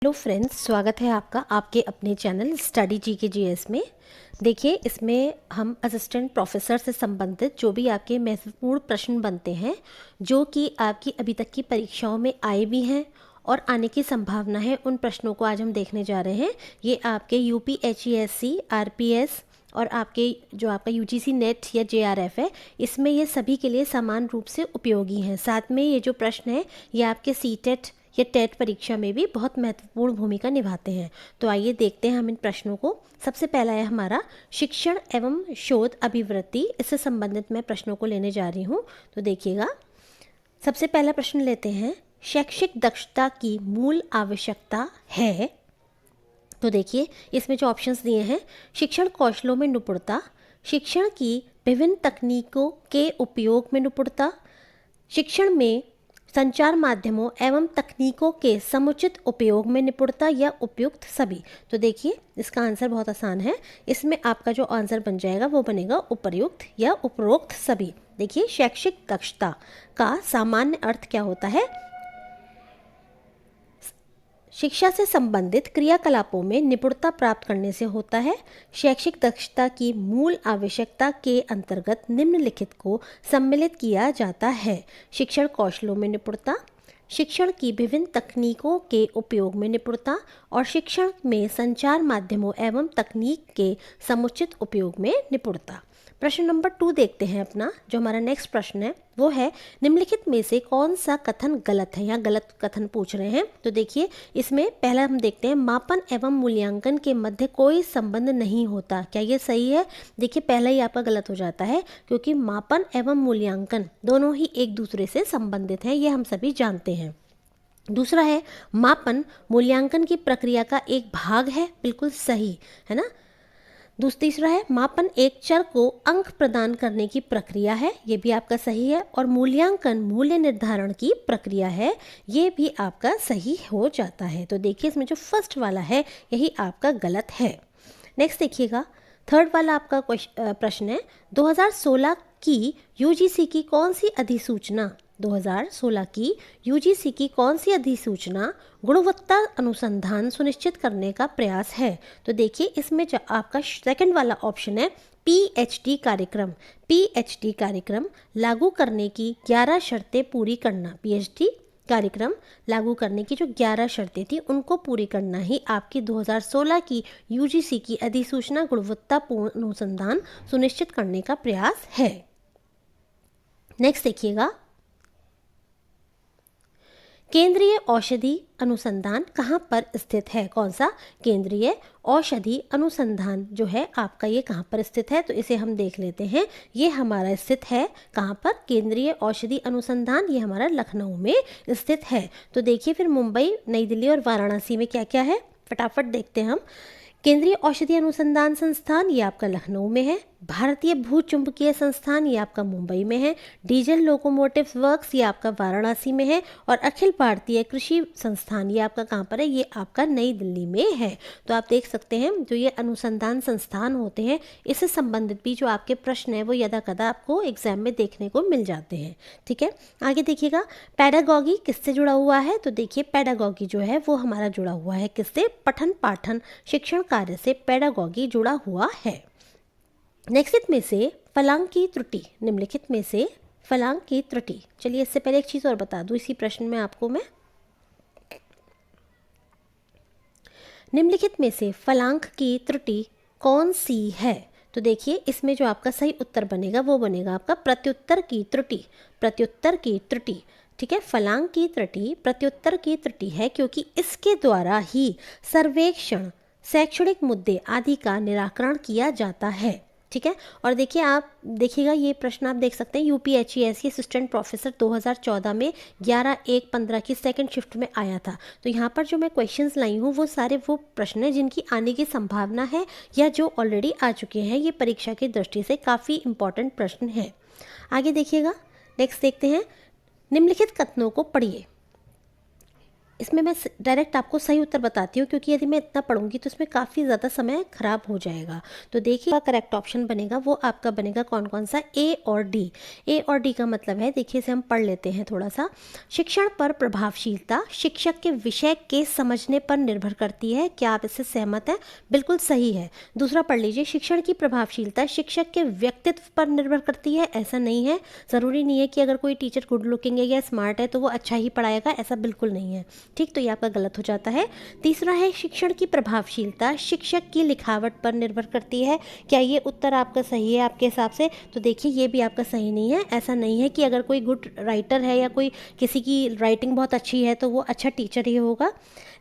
Hello friends, स्वागत है आपका आपके अपने चैनल स्टडी जी के जीएस में। देखिए, इसमें हम असिस्टेंट प्रोफेसर से संबंधित जो भी आपके महत्वपूर्ण प्रश्न बनते हैं, जो कि आपकी अभी तक की परीक्षाओं में आए भी हैं और आने की संभावना है, उन प्रश्नों को आज हम देखने जा रहे हैं। ये आपके यूपीएचईएससी, आरपीएस और आपके जो आपका यूजीसी नेट या जेआरएफ है, इसमें ये सभी के लिए समान रूप से उपयोगी हैं। साथ में ये जो प्रश्न है, ये आपके सीटेट ये टेट परीक्षा में भी बहुत महत्वपूर्ण भूमिका निभाते हैं। तो आइए देखते हैं हम इन प्रश्नों को। सबसे पहला है हमारा शिक्षण एवं शोध अभिवृत्ति। इससे संबंधित मैं प्रश्नों को लेने जा रही हूँ। तो देखिएगा, सबसे पहला प्रश्न लेते हैं, शैक्षिक दक्षता की मूल आवश्यकता है। तो देखिए, इसमें जो ऑप्शंस दिए हैं, शिक्षण कौशलों में निपुणता, शिक्षण की विभिन्न तकनीकों के उपयोग में निपुणता, शिक्षण में संचार माध्यमों एवं तकनीकों के समुचित उपयोग में निपुणता या उपयुक्त सभी। तो देखिए, इसका आंसर बहुत आसान है। इसमें आपका जो आंसर बन जाएगा वो बनेगा उपयुक्त या उपरोक्त सभी। देखिए, शैक्षिक दक्षता का सामान्य अर्थ क्या होता है? शिक्षा से संबंधित क्रियाकलापों में निपुणता प्राप्त करने से होता है। शैक्षिक दक्षता की मूल आवश्यकता के अंतर्गत निम्नलिखित को सम्मिलित किया जाता है: शिक्षण कौशलों में निपुणता, शिक्षण की विभिन्न तकनीकों के उपयोग में निपुणता और शिक्षण में संचार माध्यमों एवं तकनीक के समुचित उपयोग में निपुणता। प्रश्न नंबर 2 देखते हैं अपना। जो हमारा नेक्स्ट प्रश्न है वो है, निम्नलिखित में से कौन सा कथन गलत है? यहाँ गलत कथन पूछ रहे हैं। तो देखिए, इसमें पहला हम देखते हैं, मापन एवं मूल्यांकन के मध्य कोई संबंध नहीं होता। क्या ये सही है? देखिए, पहला ही आपका गलत हो जाता है, क्योंकि मापन एवं मूल्यांकन दोनों ही एक दूसरे से संबंधित हैं, ये हम सभी जानते हैं। दूसरा है, मापन मूल्यांकन की प्रक्रिया का एक भाग है। बिल्कुल सही है ना। तीसरा है, मापन एक चर को अंक प्रदान करने की प्रक्रिया है। ये भी आपका सही है। और मूल्यांकन मूल्य निर्धारण की प्रक्रिया है। ये भी आपका सही हो जाता है। तो देखिए, इसमें जो फर्स्ट वाला है यही आपका गलत है। नेक्स्ट देखिएगा, थर्ड वाला आपका प्रश्न है, 2016 की यूजीसी की कौन सी अधिसूचना 2016 की यूजीसी की कौन सी अधिसूचना गुणवत्ता अनुसंधान सुनिश्चित करने का प्रयास है? तो देखिए, इसमें जो आपका सेकंड वाला ऑप्शन है, पीएचडी कार्यक्रम। पीएचडी कार्यक्रम लागू करने की 11 शर्तें पूरी करना। पीएचडी कार्यक्रम लागू करने की जो 11 शर्तें थी, उनको पूरी करना ही आपकी 2016 की यूजीसी की अधिसूचना गुणवत्तापूर्ण अनुसंधान सुनिश्चित करने का प्रयास है। नेक्स्ट देखिएगा, केंद्रीय औषधि अनुसंधान कहाँ पर स्थित है? कौन सा? केंद्रीय औषधि अनुसंधान जो है आपका, ये कहाँ पर स्थित है? तो इसे हम देख लेते हैं। ये हमारा स्थित है कहाँ पर? केंद्रीय औषधि अनुसंधान, ये हमारा लखनऊ में स्थित है। तो देखिए, फिर मुंबई, नई दिल्ली और वाराणसी में क्या क्या है, फटाफट देखते हैं हम। केंद्रीय औषधि अनुसंधान संस्थान ये आपका लखनऊ में है। भारतीय भूचुंबकीय संस्थान ये आपका मुंबई में है। डीजल लोकोमोटिव वर्क्स ये आपका वाराणसी में है। और अखिल भारतीय कृषि संस्थान ये आपका कहाँ पर है? ये आपका नई दिल्ली में है। तो आप देख सकते हैं, जो ये अनुसंधान संस्थान होते हैं, इससे संबंधित भी जो आपके प्रश्न है वो यदा कदा आपको एग्जाम में देखने को मिल जाते हैं। ठीक है, आगे देखिएगा, पैडागॉगी किससे जुड़ा हुआ है? तो देखिए, पैडागॉगी जो है वो हमारा जुड़ा हुआ है किससे? पठन पाठन शिक्षण कार्य से पैडागॉगी जुड़ा हुआ है। निम्नलिखित में से फलांक की त्रुटि, निम्नलिखित में से फलांक की त्रुटि। चलिए, इससे पहले एक चीज़ और बता दूं इसी प्रश्न में आपको मैं, निम्नलिखित में से फलांक की त्रुटि कौन सी है? तो देखिए, इसमें जो आपका सही उत्तर बनेगा वो बनेगा आपका प्रत्युत्तर की त्रुटि। प्रत्युत्तर की त्रुटि, ठीक है। फलांक की त्रुटि प्रत्युत्तर की त्रुटि है, क्योंकि इसके द्वारा ही सर्वेक्षण, शैक्षणिक मुद्दे आदि का निराकरण किया जाता है। ठीक है। और देखिए, आप देखिएगा, ये प्रश्न आप देख सकते हैं, यूपीएचईएससी असिस्टेंट प्रोफेसर 2014 में 11/1/15 की सेकंड शिफ्ट में आया था। तो यहाँ पर जो मैं क्वेश्चंस लाई हूँ वो सारे वो प्रश्न हैं जिनकी आने की संभावना है या जो ऑलरेडी आ चुके हैं। ये परीक्षा की दृष्टि से काफ़ी इंपॉर्टेंट प्रश्न है। आगे देखिएगा, नेक्स्ट देखते हैं, निम्नलिखित कथनों को पढ़िए। इसमें मैं डायरेक्ट आपको सही उत्तर बताती हूँ, क्योंकि यदि मैं इतना पढ़ूंगी तो इसमें काफ़ी ज़्यादा समय खराब हो जाएगा। तो देखिए, करेक्ट ऑप्शन बनेगा वो आपका बनेगा कौन कौन सा, ए और डी। ए और डी का मतलब है, देखिए इसे हम पढ़ लेते हैं थोड़ा सा। शिक्षण पर प्रभावशीलता शिक्षक के विषय के समझने पर निर्भर करती है। क्या आप इससे सहमत हैं? बिल्कुल सही है। दूसरा पढ़ लीजिए, शिक्षण की प्रभावशीलता शिक्षक के व्यक्तित्व पर निर्भर करती है। ऐसा नहीं है, ज़रूरी नहीं है कि अगर कोई टीचर गुड लुकिंग है या स्मार्ट है तो वो अच्छा ही पढ़ाएगा, ऐसा बिल्कुल नहीं है। ठीक, तो ये आपका गलत हो जाता है। तीसरा है, शिक्षण की प्रभावशीलता शिक्षक की लिखावट पर निर्भर करती है। क्या ये उत्तर आपका सही है आपके हिसाब से? तो देखिए, ये भी आपका सही नहीं है। ऐसा नहीं है कि अगर कोई गुड राइटर है या कोई किसी की राइटिंग बहुत अच्छी है तो वो अच्छा टीचर ही होगा।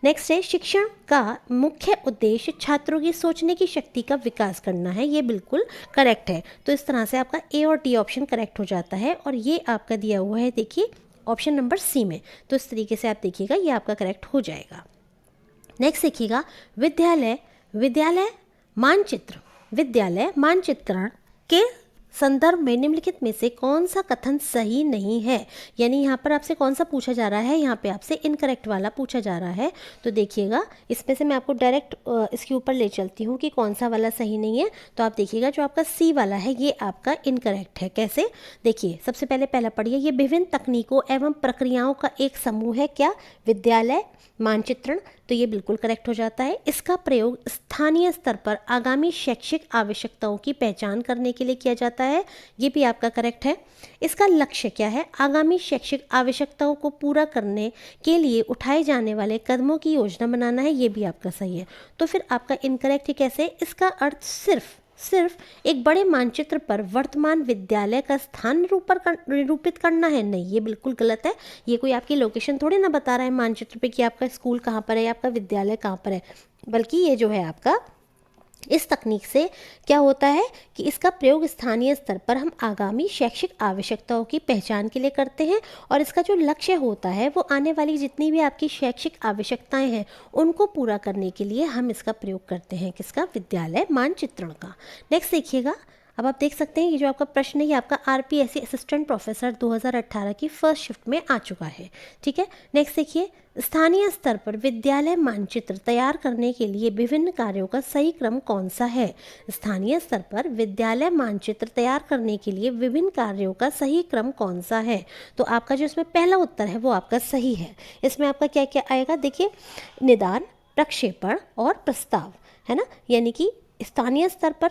नेक्स्ट है, शिक्षण का मुख्य उद्देश्य छात्रों की सोचने की शक्ति का विकास करना है। ये बिल्कुल करेक्ट है। तो इस तरह से आपका ए और डी ऑप्शन करेक्ट हो जाता है, और ये आपका दिया हुआ है देखिए ऑप्शन नंबर सी में। तो इस तरीके से आप देखिएगा, ये आपका करेक्ट हो जाएगा। नेक्स्ट देखिएगा, विद्यालय विद्यालय मानचित्र विद्यालय मानचित्रण के संदर्भ में निम्नलिखित में से कौन सा कथन सही नहीं है। यानी यहाँ पर आपसे कौन सा पूछा जा रहा है, यहाँ पे आपसे इनकरेक्ट वाला पूछा जा रहा है। तो देखिएगा, इसमें से मैं आपको डायरेक्ट इसके ऊपर ले चलती हूँ कि कौन सा वाला सही नहीं है। तो आप देखिएगा, जो आपका सी वाला है ये आपका इनकरेक्ट है। कैसे? देखिए, सबसे पहले पहला पढ़िए, ये विभिन्न तकनीकों एवं प्रक्रियाओं का एक समूह है। क्या? विद्यालय मानचित्रण। तो ये बिल्कुल करेक्ट हो जाता है। इसका प्रयोग स्थानीय स्तर पर आगामी शैक्षिक आवश्यकताओं की पहचान करने के लिए किया जाता है। ये भी आपका करेक्ट है। इसका लक्ष्य क्या है? आगामी शैक्षिक आवश्यकताओं को पूरा करने के लिए उठाए जाने वाले कदमों की योजना बनाना है। ये भी आपका सही है। तो फिर आपका इनकरेक्ट है कैसे? इसका अर्थ सिर्फ एक बड़े मानचित्र पर वर्तमान विद्यालय का स्थान निरूपित करना है। नहीं, ये बिल्कुल गलत है। ये कोई आपकी लोकेशन थोड़ी ना बता रहा है मानचित्र पे कि आपका स्कूल कहाँ पर है या आपका विद्यालय कहाँ पर है, बल्कि ये जो है आपका, इस तकनीक से क्या होता है कि इसका प्रयोग स्थानीय स्तर पर हम आगामी शैक्षिक आवश्यकताओं की पहचान के लिए करते हैं, और इसका जो लक्ष्य होता है वो आने वाली जितनी भी आपकी शैक्षिक आवश्यकताएं हैं उनको पूरा करने के लिए हम इसका प्रयोग करते हैं। किसका? विद्यालय मानचित्रण का। नेक्स्ट देखिएगा, अब आप देख सकते हैं ये जो आपका प्रश्न है ये आपका आरपीएससी असिस्टेंट प्रोफेसर 2018 की फर्स्ट शिफ्ट में आ चुका है। ठीक है, नेक्स्ट देखिए, स्थानीय स्तर पर विद्यालय मानचित्र तैयार करने के लिए विभिन्न कार्यों का सही क्रम कौन सा है? स्थानीय स्तर पर विद्यालय मानचित्र तैयार करने के लिए विभिन्न कार्यों का सही क्रम कौन सा है? तो आपका जो इसमें पहला उत्तर है वो आपका सही है। इसमें आपका क्या क्या आएगा? देखिए, निदान, प्रक्षेपण और प्रस्ताव, है ना। यानी कि स्थानीय स्तर पर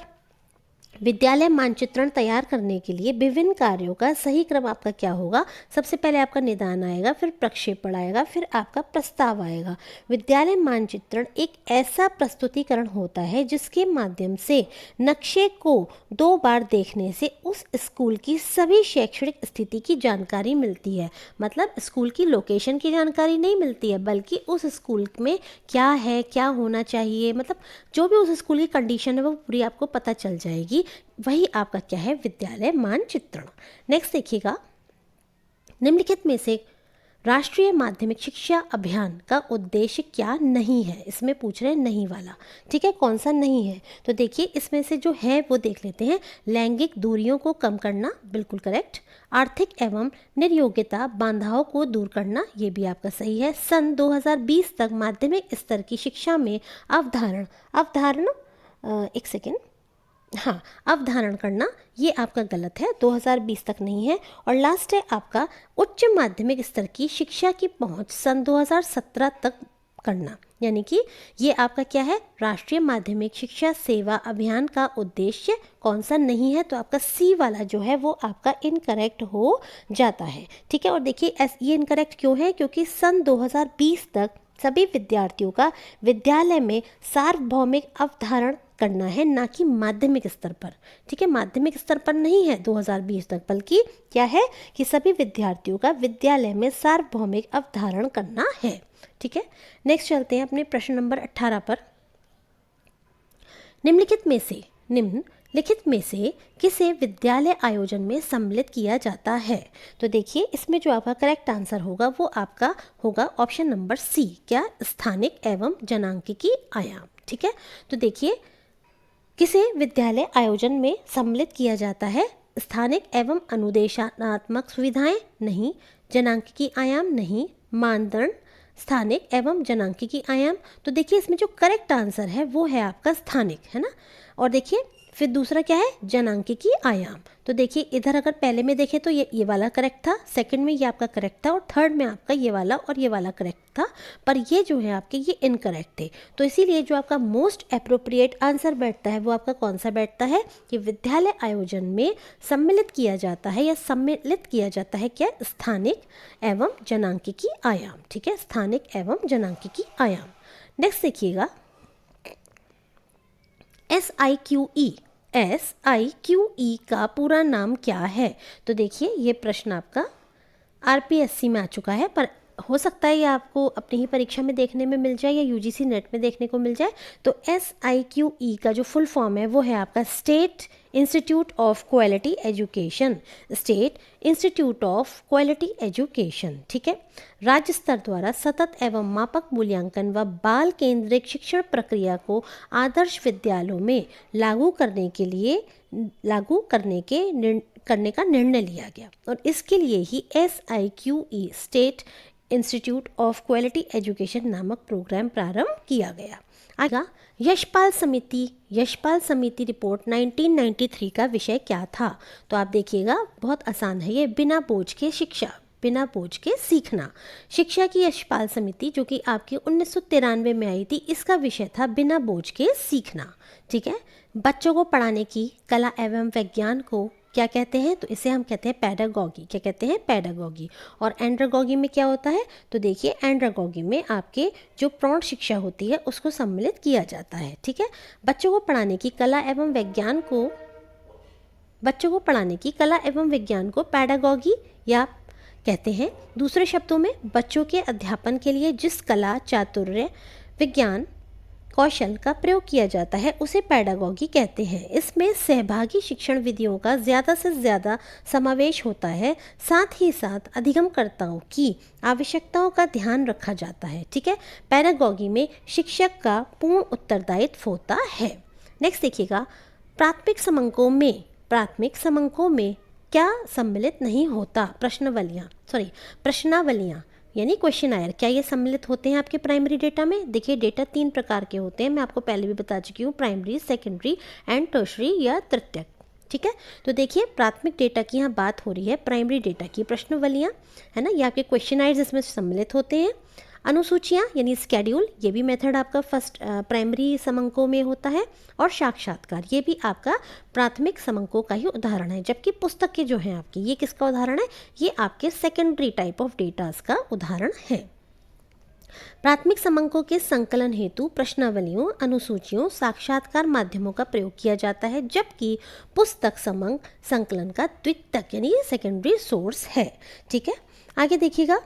विद्यालय मानचित्रण तैयार करने के लिए विभिन्न कार्यों का सही क्रम आपका क्या होगा? सबसे पहले आपका निदान आएगा, फिर प्रक्षेपण आएगा, फिर आपका प्रस्ताव आएगा। विद्यालय मानचित्रण एक ऐसा प्रस्तुतिकरण होता है जिसके माध्यम से नक्शे को 2 बार देखने से उस स्कूल की सभी शैक्षणिक स्थिति की जानकारी मिलती है। मतलब स्कूल की लोकेशन की जानकारी नहीं मिलती है, बल्कि उस स्कूल में क्या है, क्या होना चाहिए, मतलब जो भी उस स्कूल की कंडीशन है वो पूरी आपको पता चल जाएगी। वही आपका क्या है? विद्यालय मानचित्रण। नेक्स्ट देखिएगा, निम्नलिखित में से राष्ट्रीय माध्यमिक शिक्षा अभियान का उद्देश्य क्या नहीं है? इसमें पूछ रहे हैं नहीं वाला। ठीक है, कौन सा नहीं है? तो देखिए, इसमें से जो है वो देख लेते हैं। लैंगिक दूरियों को कम करना, बिल्कुल करेक्ट। आर्थिक एवं निर्योग्यता बाधाओं को दूर करना, ये भी आपका सही है। सन 2020 तक माध्यमिक स्तर की शिक्षा में एक सेकेंड, हाँ, अवधारण करना, ये आपका गलत है, 2020 तक नहीं है। और लास्ट है आपका उच्च माध्यमिक स्तर की शिक्षा की पहुंच सन 2017 तक करना। यानी कि ये आपका क्या है? राष्ट्रीय माध्यमिक शिक्षा सेवा अभियान का उद्देश्य कौन सा नहीं है? तो आपका सी वाला जो है वो आपका इनकरेक्ट हो जाता है। ठीक है, और देखिए ये इनकरेक्ट क्यों है? क्योंकि सन 2020 तक सभी विद्यार्थियों का विद्यालय में सार्वभौमिक अवधारण करना है, ना कि माध्यमिक स्तर पर। ठीक है, माध्यमिक स्तर पर नहीं है 2020 तक, बल्कि क्या है कि सभी विद्यार्थियों का विद्यालय में सार्वभौमिक अवधारण करना है। ठीक है, नेक्स्ट चलते हैं अपने प्रश्न नंबर 18 पर। निम्नलिखित में से किसे विद्यालय आयोजन में सम्मिलित किया जाता है? तो देखिए, इसमें जो आपका करेक्ट आंसर होगा वो आपका होगा ऑप्शन नंबर सी। क्या? स्थानिक एवं जनांकिकी आयाम। ठीक है, तो देखिए, किसे विद्यालय आयोजन में सम्मिलित किया जाता है? स्थानिक एवं अनुदेशात्मक सुविधाएं नहीं, जनांकिकी आयाम नहीं, मानदंड स्थानिक एवं जनांकिकी आयाम। तो देखिए इसमें जो करेक्ट आंसर है वो है आपका स्थानिक, है ना। और देखिए फिर दूसरा क्या है, जनांकिकी आयाम। तो देखिए इधर अगर पहले में देखें तो ये वाला करेक्ट था, सेकंड में ये आपका करेक्ट था, और थर्ड में आपका ये वाला और ये वाला करेक्ट था, पर ये जो है आपके ये इनकरेक्ट थे। तो इसीलिए जो आपका मोस्ट अप्रोप्रिएट आंसर बैठता है वो आपका कौन सा बैठता है, कि विद्यालय आयोजन में सम्मिलित किया जाता है या सम्मिलित किया जाता है क्या, स्थानिक एवं जनांकिकी आयाम। ठीक है, स्थानिक एवं जनांकिकी आयाम। नेक्स्ट देखिएगा, SIQE का पूरा नाम क्या है। तो देखिए ये प्रश्न आपका RPSC में आ चुका है, पर हो सकता है ये आपको अपनी ही परीक्षा में देखने में मिल जाए या UGC नेट में देखने को मिल जाए। तो SIQE का जो फुल फॉर्म है वो है आपका state institute of quality education, state institute of quality education. ठीक है, राज्य स्तर द्वारा सतत एवं मापक मूल्यांकन व बाल केंद्रित शिक्षण प्रक्रिया को आदर्श विद्यालयों में लागू करने का निर्णय लिया गया, और इसके लिए ही SIQE state institute of quality education नामक प्रोग्राम प्रारंभ किया गया। आगे यशपाल समिति रिपोर्ट 1993 का विषय क्या था। तो आप देखिएगा बहुत आसान है ये, बिना बोझ के सीखना। शिक्षा की यशपाल समिति जो कि आपकी 1993 में आई थी, इसका विषय था बिना बोझ के सीखना। ठीक है, बच्चों को पढ़ाने की कला एवं विज्ञान को क्या कहते हैं, तो इसे हम कहते हैं पैडागॉगी। क्या कहते हैं, पैडागॉगी। और एंड्रागॉगी में क्या होता है, तो देखिए एंड्रागॉगी में आपके जो प्रौढ़ शिक्षा होती है उसको सम्मिलित किया जाता है। ठीक है, बच्चों को पढ़ाने की कला एवं विज्ञान को पैडागॉगी या कहते हैं। दूसरे शब्दों में बच्चों के अध्यापन के लिए जिस कला, चातुर्य, विज्ञान, कौशल का प्रयोग किया जाता है उसे पैडागॉगी कहते हैं। इसमें सहभागी शिक्षण विधियों का ज़्यादा से ज़्यादा समावेश होता है, साथ ही साथ अधिगमकर्ताओं की आवश्यकताओं का ध्यान रखा जाता है। ठीक है, पैडागॉगी में शिक्षक का पूर्ण उत्तरदायित्व होता है। नेक्स्ट देखिएगा, प्राथमिक समंकों में क्या सम्मिलित नहीं होता, प्रश्नावलियाँ यानी क्वेश्चनायर, क्या ये सम्मिलित होते हैं आपके प्राइमरी डेटा में। देखिए डेटा 3 प्रकार के होते हैं, मैं आपको पहले भी बता चुकी हूँ, प्राइमरी, सेकेंडरी एंड टर्शरी या तृतीयक। ठीक है, तो देखिए प्राथमिक डेटा की यहाँ बात हो रही है, प्राइमरी डेटा की प्रश्नावलियाँ है ना, ये आपके क्वेश्चनायर्स इसमें सम्मिलित होते हैं। अनुसूचियाँ यानी स्केड्यूल, ये भी मेथड आपका फर्स्ट प्राइमरी समंकों में होता है। और साक्षात्कार, ये भी आपका प्राथमिक समंकों का ही उदाहरण है, जबकि पुस्तकें जो हैं आपकी, ये किसका उदाहरण है, ये आपके सेकेंडरी टाइप ऑफ डेटास का उदाहरण है। प्राथमिक समंकों के संकलन हेतु प्रश्नावलियों, अनुसूचियों, साक्षात्कार माध्यमों का प्रयोग किया जाता है, जबकि पुस्तक समंक संकलन का द्वितीयक यानी सेकेंडरी सोर्स है। ठीक है, आगे देखिएगा,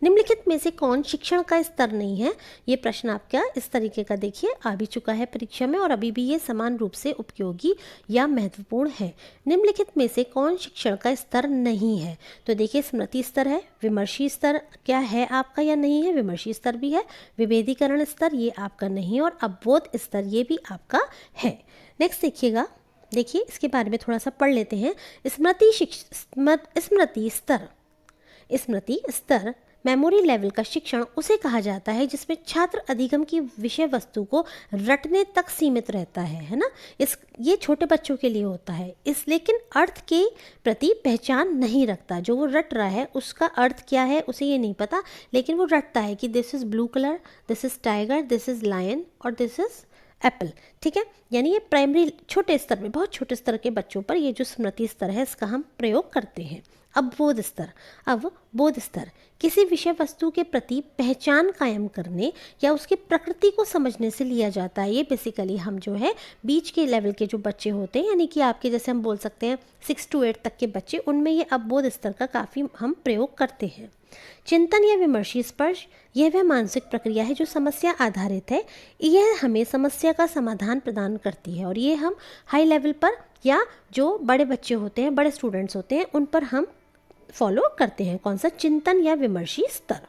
निम्नलिखित में से कौन शिक्षण का स्तर नहीं है। ये प्रश्न आपका इस तरीके का देखिए आ भी चुका है परीक्षा में, और अभी भी ये समान रूप से उपयोगी या महत्वपूर्ण है। निम्नलिखित में से कौन शिक्षण का स्तर नहीं है। तो देखिए स्मृति स्तर है, विमर्शी स्तर क्या है आपका या नहीं है, विमर्शी स्तर भी है, विभेदीकरण स्तर ये आपका नहीं है, और अवबोध स्तर ये भी आपका है। नेक्स्ट देखिएगा, देखिए इसके बारे में थोड़ा सा पढ़ लेते हैं। स्मृति स्तर मेमोरी लेवल का शिक्षण उसे कहा जाता है जिसमें छात्र अधिगम की विषय वस्तु को रटने तक सीमित रहता है ना। ये छोटे बच्चों के लिए होता है, लेकिन अर्थ के प्रति पहचान नहीं रखता। जो वो रट रहा है उसका अर्थ क्या है उसे ये नहीं पता, लेकिन वो रटता है कि this is blue colour, this is tiger, this is lion और दिस इज़ एप्पल। ठीक है, यानी ये प्राइमरी छोटे स्तर में, बहुत छोटे स्तर के बच्चों पर ये जो स्मृति स्तर है इसका हम प्रयोग करते हैं। अवबोध स्तर किसी विषय वस्तु के प्रति पहचान कायम करने या उसकी प्रकृति को समझने से लिया जाता है। ये बेसिकली हम जो है बीच के लेवल के जो बच्चे होते हैं, यानी कि आपके जैसे हम बोल सकते हैं 6 to 8 तक के बच्चे, उनमें ये अवबोध स्तर का काफ़ी हम प्रयोग करते हैं। चिंतन या विमर्शी स्पर्श, यह वह मानसिक प्रक्रिया है जो समस्या आधारित है। यह हमें समस्या का समाधान प्रदान करती है, और ये हम हाई लेवल पर या जो बड़े बच्चे होते हैं, बड़े स्टूडेंट्स होते हैं, उन पर हम फॉलो करते हैं। कौन सा? चिंतन या विमर्शी स्तर।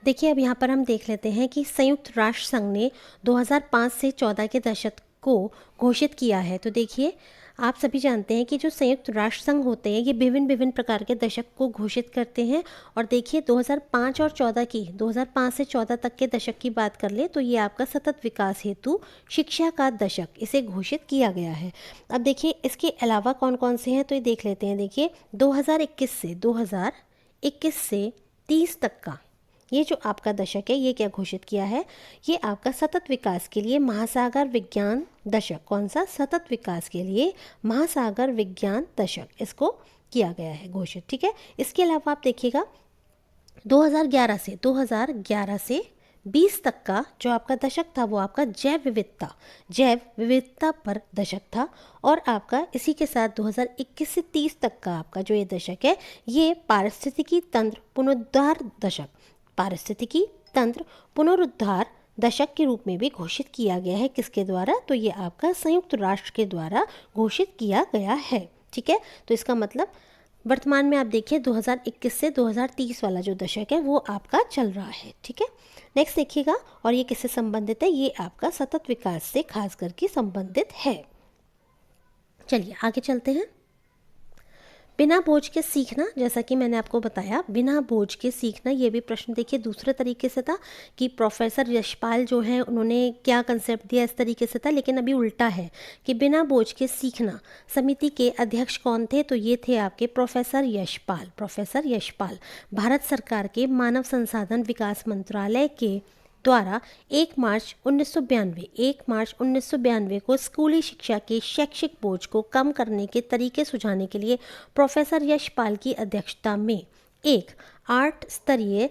देखिए अब यहाँ पर हम देख लेते हैं कि संयुक्त राष्ट्र संघ ने 2005 से 14 के दशक को घोषित किया है। तो देखिए आप सभी जानते हैं कि जो संयुक्त राष्ट्र संघ होते हैं ये विभिन्न विभिन्न प्रकार के दशक को घोषित करते हैं। और देखिए 2005 और 14 की 2005 से 14 तक के दशक की बात कर ले तो ये आपका सतत विकास हेतु शिक्षा का दशक इसे घोषित किया गया है। अब देखिए इसके अलावा कौन कौन से हैं तो ये देख लेते हैं। देखिए 2021 से 30 तक का ये जो आपका दशक है ये क्या घोषित किया है, ये आपका सतत विकास के लिए महासागर विज्ञान दशक, कौन सा, सतत विकास के लिए महासागर विज्ञान दशक, इसको किया गया है घोषित। ठीक है, इसके अलावा आप देखिएगा 2011 से 20 तक का जो आपका दशक था वो आपका जैव विविधता पर दशक था। और आपका इसी के साथ 2021 से 30 तक का आपका जो ये दशक है ये पारिस्थितिकी तंत्र पुनरुद्धार दशक के रूप में भी घोषित किया गया है। किसके द्वारा, तो ये आपका संयुक्त राष्ट्र के द्वारा घोषित किया गया है। ठीक है, तो इसका मतलब वर्तमान में आप देखिए 2021 से 2030 वाला जो दशक है वो आपका चल रहा है। ठीक है, नेक्स्ट देखिएगा, और ये किससे संबंधित है, ये आपका सतत विकास से खास करके संबंधित है। चलिए आगे चलते हैं। बिना बोझ के सीखना, जैसा कि मैंने आपको बताया बिना बोझ के सीखना, ये भी प्रश्न देखिए दूसरे तरीके से था कि प्रोफेसर यशपाल जो हैं उन्होंने क्या कंसेप्ट दिया, इस तरीके से था, लेकिन अभी उल्टा है कि बिना बोझ के सीखना समिति के अध्यक्ष कौन थे, तो ये थे आपके प्रोफेसर यशपाल भारत सरकार के मानव संसाधन विकास मंत्रालय के द्वारा 1 मार्च 1992 को स्कूली शिक्षा के शैक्षिक बोझ को कम करने के तरीके सुझाने के लिए प्रोफेसर यशपाल की अध्यक्षता में एक 8 स्तरीय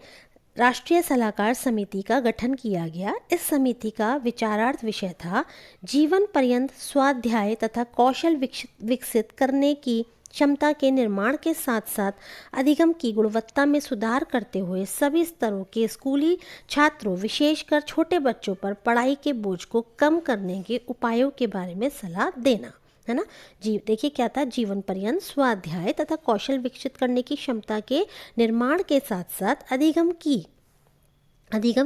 राष्ट्रीय सलाहकार समिति का गठन किया गया। इस समिति का विचारार्थ विषय था जीवन पर्यंत स्वाध्याय तथा कौशल विकसित करने की क्षमता के निर्माण के साथ साथ अधिगम की गुणवत्ता में सुधार करते हुए सभी स्तरों के स्कूली छात्रों विशेषकर छोटे बच्चों पर पढ़ाई के बोझ को कम करने के उपायों के बारे में सलाह देना, है ना। देखिए क्या था, जीवन पर्यंत स्वाध्याय तथा कौशल विकसित करने की क्षमता के निर्माण के साथ साथ अधिगम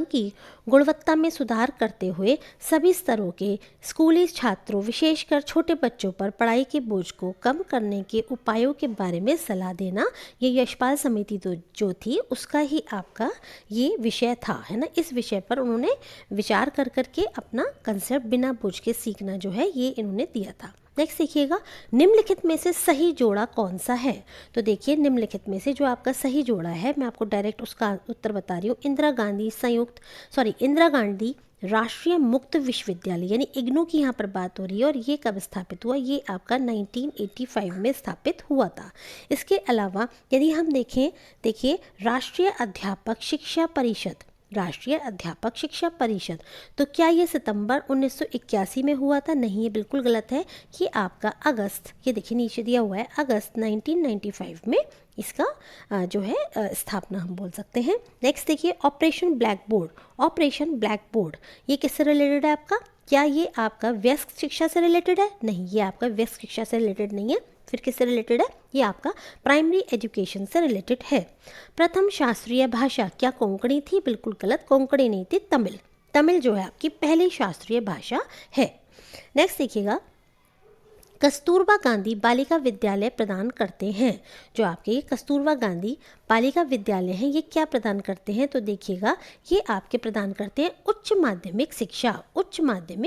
की गुणवत्ता में सुधार करते हुए सभी स्तरों के स्कूली छात्रों विशेषकर छोटे बच्चों पर पढ़ाई के बोझ को कम करने के उपायों के बारे में सलाह देना, ये यशपाल समिति जो थी उसका ही आपका ये विषय था, है ना। इस विषय पर उन्होंने विचार कर करके अपना कंसेप्ट बिना बोझ के सीखना जो है ये इन्होंने दिया था। नेक्स्ट देखिएगा, निम्नलिखित में से सही जोड़ा कौन सा है, तो देखिए निम्नलिखित में से जो आपका सही जोड़ा है मैं आपको डायरेक्ट उसका उत्तर बता रही हूँ। इंदिरा गांधी राष्ट्रीय मुक्त विश्वविद्यालय यानी इग्नू की यहाँ पर बात हो रही है, और ये कब स्थापित हुआ, ये आपका 1985 में स्थापित हुआ था। इसके अलावा यदि हम देखें, देखिए राष्ट्रीय अध्यापक शिक्षा परिषद, तो क्या ये सितंबर 1981 में हुआ था, नहीं ये बिल्कुल गलत है। ये आपका अगस्त, ये देखिए नीचे दिया हुआ है, अगस्त 1995 में इसका जो है स्थापना हम बोल सकते हैं। नेक्स्ट देखिए ऑपरेशन ब्लैक बोर्ड, ये किससे रिलेटेड है आपका, क्या ये आपका वयस्क शिक्षा से रिलेटेड है, नहीं ये आपका वयस्क शिक्षा से रिलेटेड नहीं है। फिर किससे रिलेटेड है, ये आपका प्राइमरी एजुकेशन से रिलेटेड है। प्रथम शास्त्रीय भाषा क्या कोंकणी थी, बिल्कुल गलत, कोंकणी नहीं थी, तमिल जो है आपकी पहली शास्त्रीय भाषा है। नेक्स्ट देखिएगा, कस्तूरबा गांधी बालिका विद्यालय प्रदान करते हैं, जो आपके ये कस्तूरबा गांधी बालिका विद्यालय हैं ये क्या प्रदान करते हैं, तो देखिएगा ये आपके प्रदान करते हैं उच्च माध्यमिक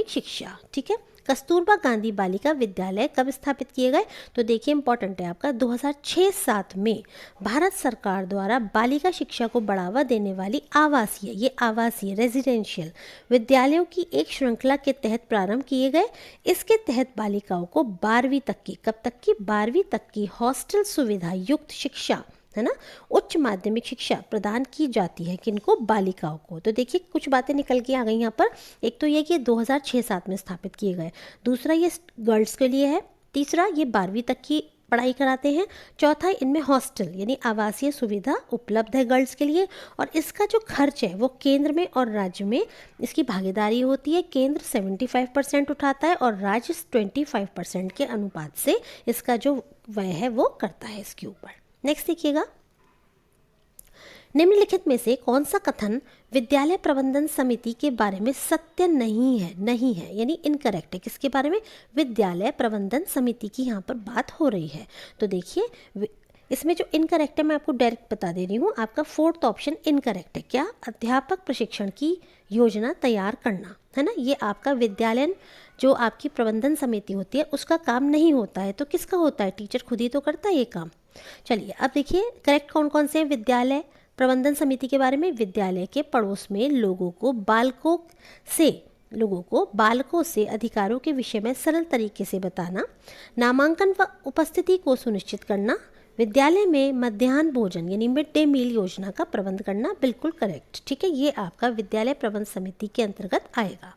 शिक्षा। ठीक है, कस्तूरबा गांधी बालिका विद्यालय कब स्थापित किए गए, तो देखिए इंपॉर्टेंट है आपका 2006-07 में भारत सरकार द्वारा बालिका शिक्षा को बढ़ावा देने वाली आवासीय रेजिडेंशियल विद्यालयों की एक श्रृंखला के तहत प्रारंभ किए गए। इसके तहत बालिकाओं को 12वीं तक की, कब तक की, 12वीं तक की हॉस्टल सुविधा युक्त शिक्षा, है ना, उच्च माध्यमिक शिक्षा प्रदान की जाती है, किनको, बालिकाओं को। तो देखिए कुछ बातें निकल के आ गई यहाँ पर। एक तो ये कि 2006-07 में स्थापित किए गए, दूसरा ये गर्ल्स के लिए है, तीसरा ये 12वीं तक की पढ़ाई कराते हैं, चौथा इनमें हॉस्टल यानी आवासीय सुविधा उपलब्ध है गर्ल्स के लिए, और इसका जो खर्च है वो केंद्र में और राज्य में इसकी भागीदारी होती है। केंद्र 75% उठाता है और राज्य 25% के अनुपात से इसका जो व्यय है वो करता है इसके ऊपर। नेक्स्ट देखिएगा, निम्नलिखित में से कौन सा कथन विद्यालय प्रबंधन समिति के बारे में सत्य नहीं है यानी इनकरेक्ट है। किसके बारे में? विद्यालय प्रबंधन समिति की यहाँ पर बात हो रही है। तो देखिए इसमें जो इनकरेक्ट है मैं आपको डायरेक्ट बता दे रही हूँ, आपका फोर्थ ऑप्शन इनकरेक्ट है। क्या? अध्यापक प्रशिक्षण की योजना तैयार करना, है ना, ये आपका विद्यालय जो आपकी प्रबंधन समिति होती है उसका काम नहीं होता है। तो किसका होता है? टीचर खुद ही तो करता है ये काम। चलिए अब देखिए करेक्ट कौन कौन से हैं विद्यालय प्रबंधन समिति के बारे में। विद्यालय के पड़ोस में लोगों को बालकों से अधिकारों के विषय में सरल तरीके से बताना, नामांकन व उपस्थिति को सुनिश्चित करना, विद्यालय में मध्याह्न भोजन यानी मिड डे मील योजना का प्रबंध करना। बिल्कुल करेक्ट, ठीक है, ये आपका विद्यालय प्रबंध समिति के अंतर्गत आएगा।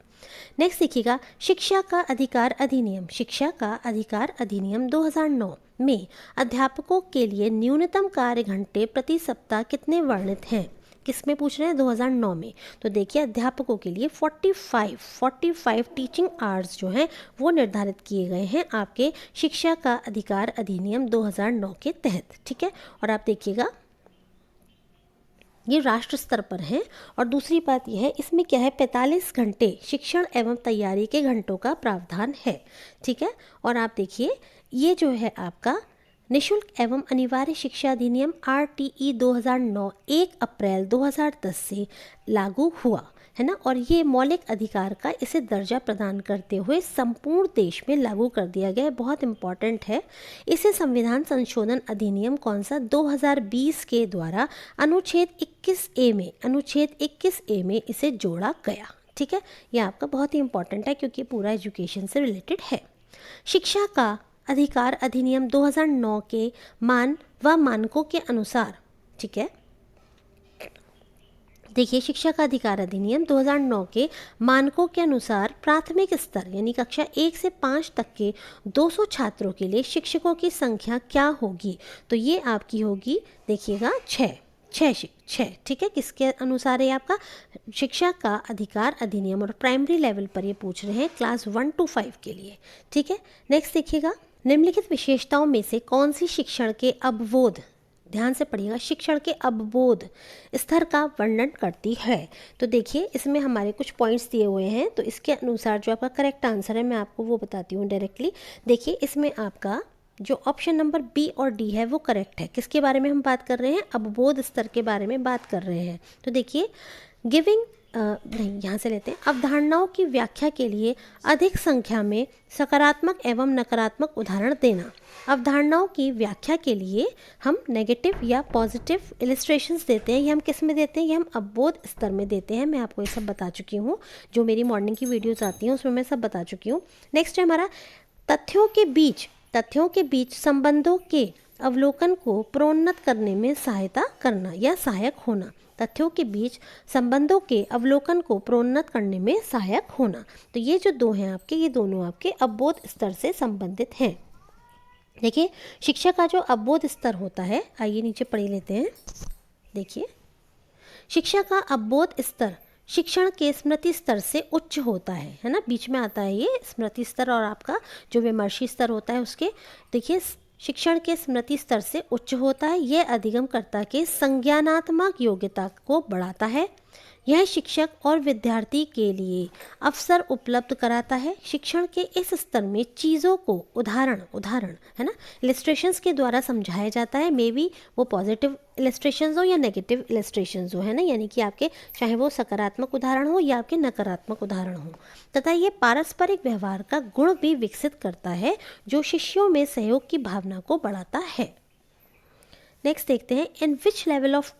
नेक्स्ट देखिएगा शिक्षा का अधिकार अधिनियम। शिक्षा का अधिकार अधिनियम 2009 में अध्यापकों के लिए न्यूनतम कार्य घंटे प्रति सप्ताह कितने वर्णित हैं? किस में पूछ रहे हैं? 2009 में। तो देखिए अध्यापकों के लिए 45 टीचिंग आवर्स जो हैं वो निर्धारित किए गए हैं आपके शिक्षा का अधिकार अधिनियम 2009 के तहत, ठीक है। और आप देखिएगा ये राष्ट्र स्तर पर है। और दूसरी बात यह है इसमें क्या है, 45 घंटे शिक्षण एवं तैयारी के घंटों का प्रावधान है, ठीक है। और आप देखिए ये जो है आपका निशुल्क एवं अनिवार्य शिक्षा अधिनियम RTE 2009 1 अप्रैल 2010 से लागू हुआ, है ना। और ये मौलिक अधिकार का इसे दर्जा प्रदान करते हुए संपूर्ण देश में लागू कर दिया गया है। बहुत इंपॉर्टेंट है। इसे संविधान संशोधन अधिनियम कौन सा 2020 के द्वारा अनुच्छेद 21A में इसे जोड़ा गया, ठीक है। ये आपका बहुत ही इंपॉर्टेंट है क्योंकि पूरा एजुकेशन से रिलेटेड है। शिक्षा का अधिकार अधिनियम 2009 के मान व मानकों के अनुसार, ठीक है। देखिए शिक्षा का अधिकार अधिनियम 2009 के मानकों के अनुसार प्राथमिक स्तर यानी कक्षा 1 से 5 तक के 200 छात्रों के लिए शिक्षकों की संख्या क्या होगी? तो ये आपकी होगी, देखिएगा 6, ठीक है। किसके अनुसार है आपका? शिक्षा का अधिकार अधिनियम। और प्राइमरी लेवल पर ये पूछ रहे हैं क्लास 1 to 5 के लिए, ठीक है। नेक्स्ट देखिएगा निम्नलिखित विशेषताओं में से कौन सी शिक्षण के अवबोध, ध्यान से पढ़िएगा, शिक्षण के अवबोध स्तर का वर्णन करती है? तो देखिए इसमें हमारे कुछ पॉइंट्स दिए हुए हैं, तो इसके अनुसार जो आपका करेक्ट आंसर है मैं आपको वो बताती हूँ डायरेक्टली। देखिए इसमें आपका जो ऑप्शन नंबर बी और डी है वो करेक्ट है। किसके बारे में हम बात कर रहे हैं? अवबोध स्तर के बारे में बात कर रहे हैं। तो देखिए गिविंग नहीं, यहाँ से लेते हैं। अवधारणाओं की व्याख्या के लिए अधिक संख्या में सकारात्मक एवं नकारात्मक उदाहरण देना। अवधारणाओं की व्याख्या के लिए हम नेगेटिव या पॉजिटिव इलिस्ट्रेशंस देते हैं। ये हम किस में देते हैं? ये हम अवबोध स्तर में देते हैं। मैं आपको ये सब बता चुकी हूँ, जो मेरी मॉर्निंग की वीडियोज़ आती हैं उसमें मैं सब बता चुकी हूँ। नेक्स्ट है हमारा तथ्यों के बीच संबंधों के अवलोकन को प्रोन्नत करने में सहायता करना या सहायक होना। तथ्यों के बीच संबंधों के अवलोकन को प्रोन्नत करने में सहायक होना। तो ये जो दो हैं आपके, ये दोनों आपके अवबोध स्तर से संबंधित हैं। देखिए शिक्षा का जो अवबोध स्तर होता है, आइए नीचे पढ़ लेते हैं। देखिए शिक्षा का अवबोध स्तर शिक्षण के स्मृति स्तर से उच्च होता है ना। बीच में आता है ये स्मृति स्तर और आपका जो विमर्शी स्तर होता है उसके। देखिए शिक्षण के स्मृति स्तर से उच्च होता है। यह अधिगमकर्ता के संज्ञानात्मक योग्यता को बढ़ाता है। यह शिक्षक और विद्यार्थी के लिए अवसर उपलब्ध कराता है। शिक्षण के इस स्तर में चीज़ों को उदाहरण है ना, इलिस्ट्रेशंस के द्वारा समझाया जाता है। मे बी वो पॉजिटिव इलिस्ट्रेशंस हो या नेगेटिव इलिस्ट्रेशंस हो, है ना, यानी कि आपके चाहे वो सकारात्मक उदाहरण हो या आपके नकारात्मक उदाहरण हो। तथा ये पारस्परिक व्यवहार का गुण भी विकसित करता है जो शिष्यों में सहयोग की भावना को बढ़ाता है। नेक्स्ट देखते हैं, in which level of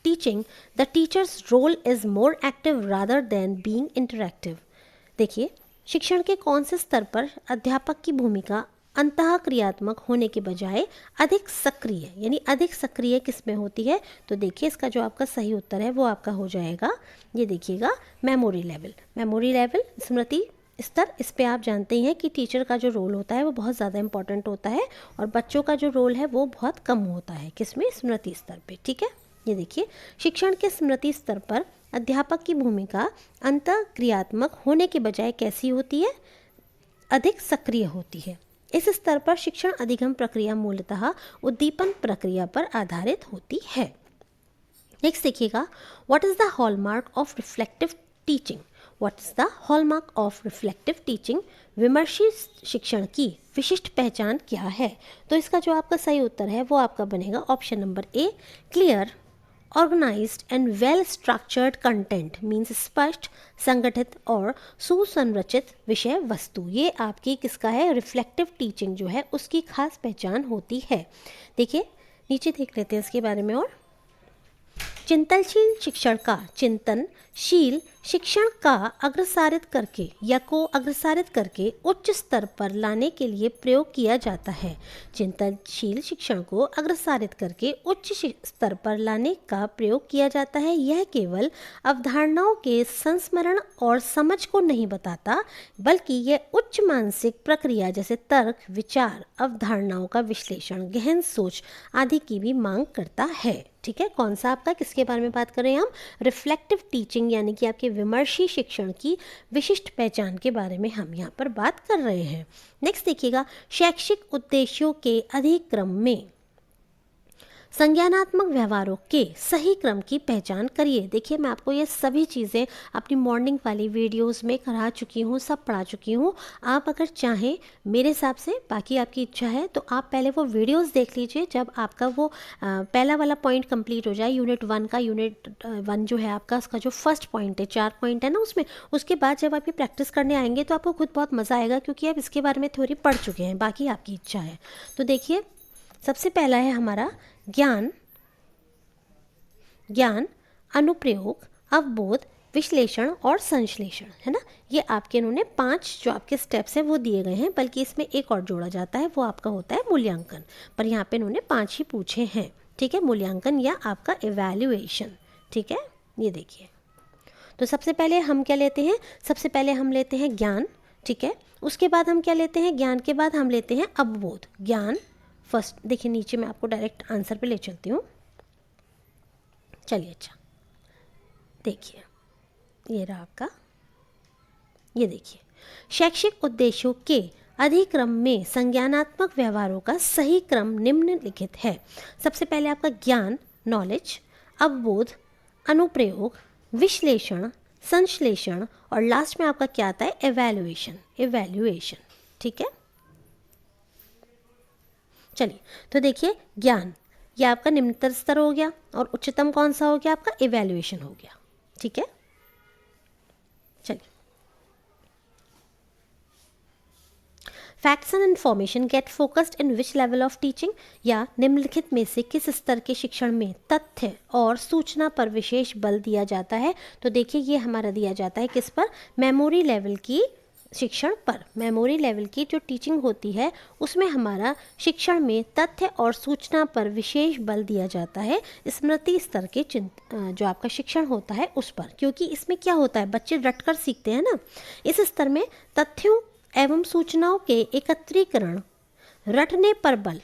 teaching the teacher's role is more active rather than being interactive। देखिए शिक्षण के कौन से स्तर पर अध्यापक की भूमिका अंतः क्रियात्मक होने के बजाय अधिक सक्रिय यानी अधिक सक्रिय किस में होती है? तो देखिए इसका जो आपका सही उत्तर है वो आपका हो जाएगा, ये देखिएगा, मेमोरी लेवल स्मृति स्तर। इस पे आप जानते ही हैं कि टीचर का जो रोल होता है वो बहुत ज़्यादा इंपॉर्टेंट होता है और बच्चों का जो रोल है वो बहुत कम होता है। किसमें? स्मृति स्तर पे, ठीक है। ये देखिए शिक्षण के स्मृति स्तर पर अध्यापक की भूमिका अंतः क्रियात्मक होने के बजाय कैसी होती है? अधिक सक्रिय होती है। इस स्तर पर शिक्षण अधिगम प्रक्रिया मूलतः उद्दीपन प्रक्रिया पर आधारित होती है। नेक्स्ट देखिएगा, what is the hallmark of reflective teaching. What is the hallmark of reflective teaching, विमर्शी शिक्षण की विशिष्ट पहचान क्या है। तो इसका जो आपका सही उत्तर है वो आपका बनेगा option number A, clear, organised and well structured content, means स्पष्ट, संगठित और सुसंरचित विषय वस्तु। ये आपकी किसका है, रिफ्लेक्टिव टीचिंग जो है उसकी खास पहचान होती है। देखिए नीचे देख लेते हैं इसके बारे में और, चिंतनशील शिक्षण का, चिंतनशील शिक्षण का अग्रसारित करके या को अग्रसारित करके उच्च स्तर पर लाने के लिए प्रयोग किया जाता है। चिंतनशील शिक्षण को अग्रसारित करके उच्च स्तर पर लाने का प्रयोग किया जाता है। यह केवल अवधारणाओं के संस्मरण और समझ को नहीं बताता, बल्कि यह उच्च मानसिक प्रक्रिया जैसे तर्क, विचार, अवधारणाओं का विश्लेषण, गहन सोच आदि की भी मांग करता है। ठीक है, कौन सा आपका, किसके बारे में बात कर रहे हैं हम, रिफ्लेक्टिव टीचिंग यानी कि आपके विमर्शी शिक्षण की विशिष्ट पहचान के बारे में हम यहाँ पर बात कर रहे हैं। नेक्स्ट देखिएगा, शैक्षिक उद्देश्यों के अधिक्रम में संज्ञानात्मक व्यवहारों के सही क्रम की पहचान करिए। देखिए मैं आपको ये सभी चीज़ें अपनी मॉर्निंग वाली वीडियोस में करा चुकी हूँ, सब पढ़ा चुकी हूँ। आप अगर चाहें मेरे हिसाब से, बाकी आपकी इच्छा है, तो आप पहले वो वीडियोस देख लीजिए। जब आपका वो पहला वाला पॉइंट कंप्लीट हो जाए, यूनिट 1 का, यूनिट 1 जो है आपका, उसका जो फर्स्ट पॉइंट है, 4 पॉइंट है ना उसमें, उसके बाद जब आप ये प्रैक्टिस करने आएंगे तो आपको खुद बहुत मज़ा आएगा, क्योंकि आप इसके बारे में थोड़ी पढ़ चुके हैं। बाकी आपकी इच्छा है। तो देखिए सबसे पहला है हमारा ज्ञान, अनुप्रयोग, अवबोध, विश्लेषण और संश्लेषण, है ना। ये आपके इन्होंने 5 जो आपके स्टेप्स हैं वो दिए गए हैं, बल्कि इसमें एक और जोड़ा जाता है, वो आपका होता है मूल्यांकन। पर यहाँ पे इन्होंने 5 ही पूछे हैं। ठीक है, मूल्यांकन या आपका इवैल्यूएशन। ठीक है, ये देखिए। तो सबसे पहले हम क्या लेते हैं, सबसे पहले हम लेते हैं ज्ञान। ठीक है, उसके बाद हम क्या लेते हैं, ज्ञान के बाद हम लेते हैं अवबोध। ज्ञान फर्स्ट, देखिए नीचे मैं आपको डायरेक्ट आंसर पे ले चलती हूँ। चलिए, अच्छा देखिए, ये रहा आपका, ये देखिए, शैक्षिक उद्देश्यों के अधिक्रम में संज्ञानात्मक व्यवहारों का सही क्रम निम्नलिखित है। सबसे पहले आपका ज्ञान, नॉलेज, अवबोध, अनुप्रयोग, विश्लेषण, संश्लेषण और लास्ट में आपका क्या आता है, इवैल्यूएशन। ठीक है, चलिए तो देखिए, ज्ञान यह आपका निम्नतर स्तर हो गया और उच्चतम कौन सा हो गया, आपका इवैल्यूएशन हो गया। ठीक है, चलिए, facts and information get focused in which level of teaching, या निम्नलिखित में से किस स्तर के शिक्षण में तथ्य और सूचना पर विशेष बल दिया जाता है। तो देखिए ये हमारा दिया जाता है किस पर, मेमोरी लेवल की शिक्षण पर। मेमोरी लेवल की जो टीचिंग होती है उसमें हमारा शिक्षण में तथ्य और सूचना पर विशेष बल दिया जाता है, स्मृति स्तर के जो आपका शिक्षण होता है उस पर। क्योंकि इसमें क्या होता है, बच्चे रटकर सीखते हैं ना। इस स्तर में तथ्यों एवं सूचनाओं के एकत्रीकरण, रटने पर बल,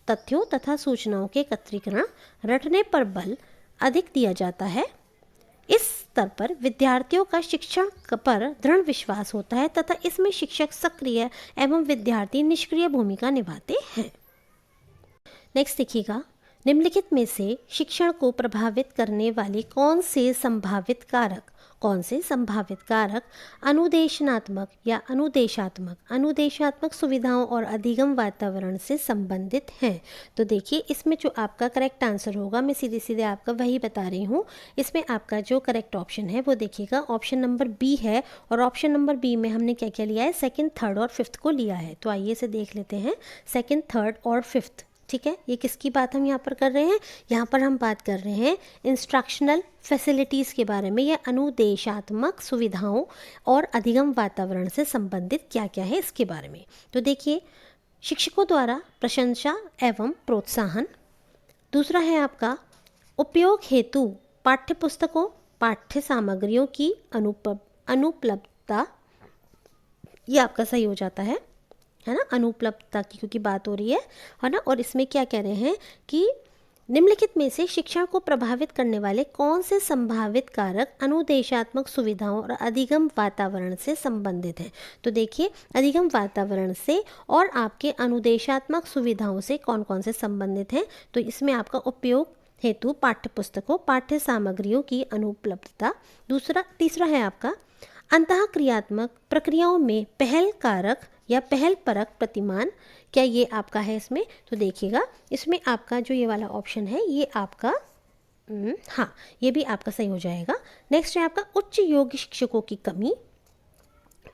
तथ्यों तथा सूचनाओं के एकत्रीकरण, रटने पर बल अधिक दिया जाता है। इस स्तर पर विद्यार्थियों का शिक्षण पर दृढ़ विश्वास होता है तथा इसमें शिक्षक सक्रिय एवं विद्यार्थी निष्क्रिय भूमिका निभाते हैं। नेक्स्ट देखिएगा, निम्नलिखित में से शिक्षण को प्रभावित करने वाले कौन से संभावित कारक अनुदेशात्मक सुविधाओं और अधिगम वातावरण से संबंधित हैं। तो देखिए इसमें जो आपका करेक्ट आंसर होगा, मैं सीधे सीधे आपका वही बता रही हूँ। इसमें आपका जो करेक्ट ऑप्शन है वो देखिएगा ऑप्शन नंबर बी है। और ऑप्शन नंबर बी में हमने क्या क्या लिया है, सेकंड, थर्ड और फिफ्थ को लिया है। तो आइए से देख लेते हैं सेकंड, थर्ड और फिफ्थ। ठीक है, ये किसकी बात हम यहाँ पर कर रहे हैं, यहाँ पर हम बात कर रहे हैं इंस्ट्रक्शनल फैसिलिटीज़ के बारे में, या अनुदेशात्मक सुविधाओं और अधिगम वातावरण से संबंधित क्या क्या है इसके बारे में। तो देखिए, शिक्षकों द्वारा प्रशंसा एवं प्रोत्साहन। दूसरा है आपका उपयोग हेतु पाठ्यपुस्तकों, पाठ्य सामग्रियों की अनुपलब्धता, ये आपका सही हो जाता है ना, अनुपलब्धता की क्योंकि बात हो रही है ना। और इसमें क्या कह रहे हैं कि निम्नलिखित में से शिक्षण को प्रभावित करने वाले कौन से संभावित कारक अनुदेशात्मक सुविधाओं और अधिगम वातावरण से संबंधित हैं। तो देखिए, अधिगम वातावरण से और आपके अनुदेशात्मक सुविधाओं से कौन कौन से संबंधित हैं। तो इसमें आपका उपयोग हेतु पाठ्य पुस्तकों पाठ्य सामग्रियों की अनुपलब्धता। तीसरा है आपका अंतःक्रियात्मक प्रक्रियाओं में पहल कारक या पहल परक प्रतिमान, क्या ये आपका है इसमें? तो देखिएगा इसमें आपका जो ये वाला ऑप्शन है ये आपका हाँ, ये भी आपका सही हो जाएगा। नेक्स्ट है आपका उच्च योग्य शिक्षकों की कमी।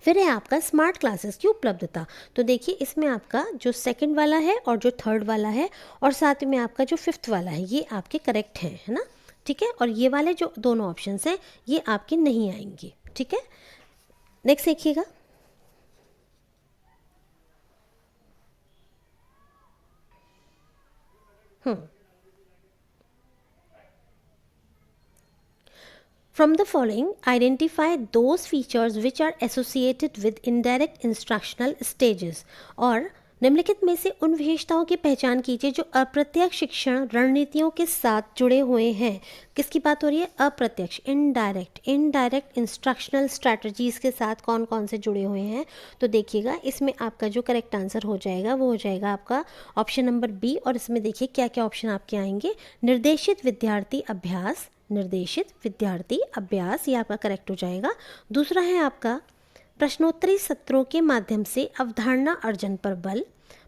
फिर है आपका स्मार्ट क्लासेस की उपलब्धता। तो देखिए इसमें आपका जो सेकंड वाला है और जो थर्ड वाला है और साथ में आपका जो फिफ्थ वाला है ये आपके करेक्ट हैं, है ना? ठीक है, और ये वाले जो दोनों ऑप्शंस हैं ये आपके नहीं आएंगे। ठीक है, नेक्स्ट देखिएगा। From the following, identify those features which are associated with indirect instructional stages। और निम्नलिखित में से उन विशेषताओं की पहचान कीजिए जो अप्रत्यक्ष शिक्षण रणनीतियों के साथ जुड़े हुए हैं। किसकी बात हो रही है? अप्रत्यक्ष, इनडायरेक्ट इंस्ट्रक्शनल स्ट्रैटेजीज के साथ कौन कौन से जुड़े हुए हैं। तो देखिएगा इसमें आपका जो करेक्ट आंसर हो जाएगा वो हो जाएगा आपका ऑप्शन नंबर बी। और इसमें देखिए क्या क्या ऑप्शन आपके आएंगे। निर्देशित विद्यार्थी अभ्यास, ये आपका करेक्ट हो जाएगा। दूसरा है आपका प्रश्नोत्तरी सत्रों के माध्यम से अवधारणा अर्जन पर बल,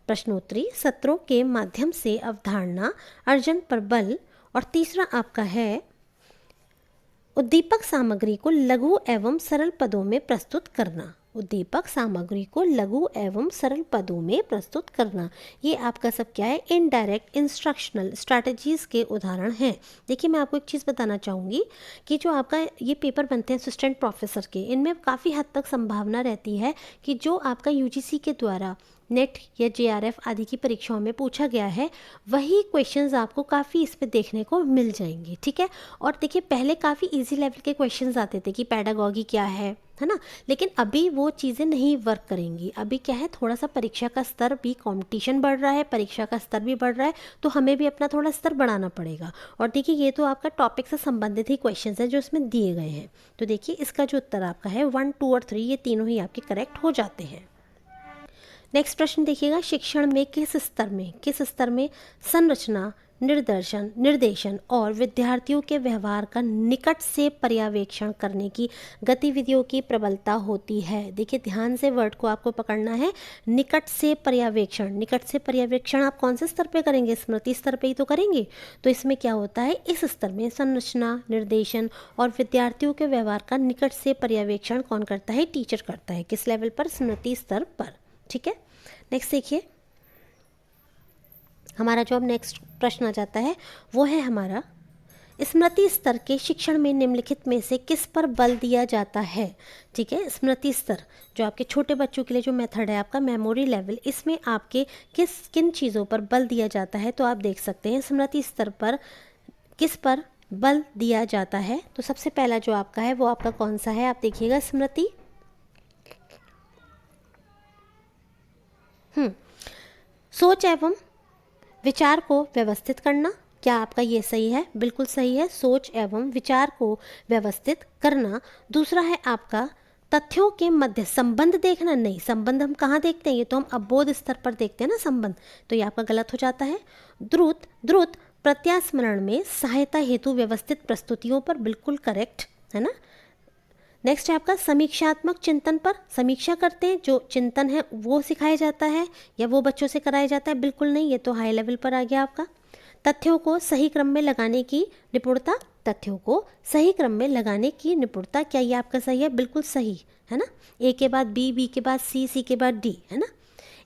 प्रश्नोत्तरी सत्रों के माध्यम से अवधारणा अर्जन पर बल। और तीसरा आपका है उद्दीपक सामग्री को लघु एवं सरल पदों में प्रस्तुत करना, उद्दीपक सामग्री को लघु एवं सरल पदों में प्रस्तुत करना। ये आपका सब क्या है? इनडायरेक्ट इंस्ट्रक्शनल स्ट्रैटेजीज के उदाहरण हैं। देखिए मैं आपको एक चीज़ बताना चाहूँगी कि जो आपका ये पेपर बनते हैं असिस्टेंट प्रोफेसर के, इनमें काफ़ी हद तक संभावना रहती है कि जो आपका यूजीसी के द्वारा नेट या जेआरएफ आदि की परीक्षाओं में पूछा गया है वही क्वेश्चंस आपको काफ़ी इसमें देखने को मिल जाएंगे। ठीक है, और देखिए पहले काफ़ी इजी लेवल के क्वेश्चंस आते थे कि पैडागॉजी क्या है ना, लेकिन अभी वो चीज़ें नहीं वर्क करेंगी। अभी क्या है, थोड़ा सा परीक्षा का स्तर भी, कंपटीशन बढ़ रहा है, परीक्षा का स्तर भी बढ़ रहा है, तो हमें भी अपना थोड़ा स्तर बढ़ाना पड़ेगा। और देखिए ये तो आपका टॉपिक से संबंधित ही क्वेश्चंस है जो इसमें दिए गए हैं। तो देखिए इसका जो उत्तर आपका है 1, 2 और 3 ये तीनों ही आपके करेक्ट हो जाते हैं। नेक्स्ट प्रश्न देखिएगा, शिक्षण में किस स्तर में संरचना, निर्देशन और विद्यार्थियों के व्यवहार का निकट से पर्यवेक्षण करने की गतिविधियों की प्रबलता होती है। देखिए ध्यान से वर्ड को आपको पकड़ना है। निकट से पर्यवेक्षण आप कौन से स्तर पे करेंगे? स्मृति स्तर पे ही तो करेंगे। तो इसमें क्या होता है, इस स्तर में संरचना, निर्देशन और विद्यार्थियों के व्यवहार का निकट से पर्यवेक्षण कौन करता है? टीचर करता है। किस लेवल पर? स्मृति स्तर पर। ठीक है, नेक्स्ट देखिए हमारा जो अब नेक्स्ट प्रश्न आ जाता है वो है हमारा स्मृति स्तर के शिक्षण में निम्नलिखित में से किस पर बल दिया जाता है। ठीक है, स्मृति स्तर जो आपके छोटे बच्चों के लिए जो मेथड है आपका मेमोरी लेवल, इसमें आपके किन चीज़ों पर बल दिया जाता है। तो आप देख सकते हैं स्मृति स्तर पर किस पर बल दिया जाता है। तो सबसे पहला जो आपका है वो आपका कौन सा है? आप देखिएगा स्मृति सोच एवं विचार को व्यवस्थित करना। क्या आपका ये सही है? बिल्कुल सही है, सोच एवं विचार को व्यवस्थित करना। दूसरा है आपका तथ्यों के मध्य संबंध देखना। नहीं, संबंध हम कहाँ देखते हैं? ये तो हम अबोध स्तर पर देखते हैं ना संबंध, तो ये आपका गलत हो जाता है। द्रुत प्रत्यास्मरण में सहायता हेतु व्यवस्थित प्रस्तुतियों पर, बिल्कुल करेक्ट है ना। नेक्स्ट है आपका समीक्षात्मक चिंतन पर, समीक्षा करते हैं, जो चिंतन है वो सिखाया जाता है या वो बच्चों से कराया जाता है? बिल्कुल नहीं, ये तो हाई लेवल पर आ गया आपका। तथ्यों को सही क्रम में लगाने की निपुणता, क्या ये आपका सही है? बिल्कुल सही है ना। ए के बाद बी, बी के बाद सी, सी के बाद डी, है ना।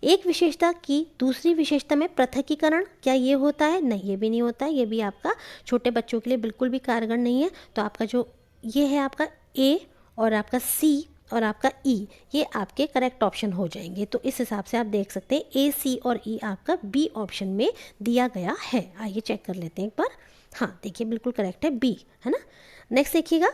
एक विशेषता की दूसरी विशेषता में पृथकीकरण, क्या ये होता है? नहीं, ये भी नहीं होता है। ये भी आपका छोटे बच्चों के लिए बिल्कुल भी कारगर नहीं है। तो आपका जो ये है आपका ए और आपका सी और आपका ई, ये आपके करेक्ट ऑप्शन हो जाएंगे। तो इस हिसाब से आप देख सकते हैं ए, सी और ई आपका बी ऑप्शन में दिया गया है। आइए चेक कर लेते हैं एक बार। हाँ देखिए बिल्कुल करेक्ट है, बी है ना। नेक्स्ट देखिएगा,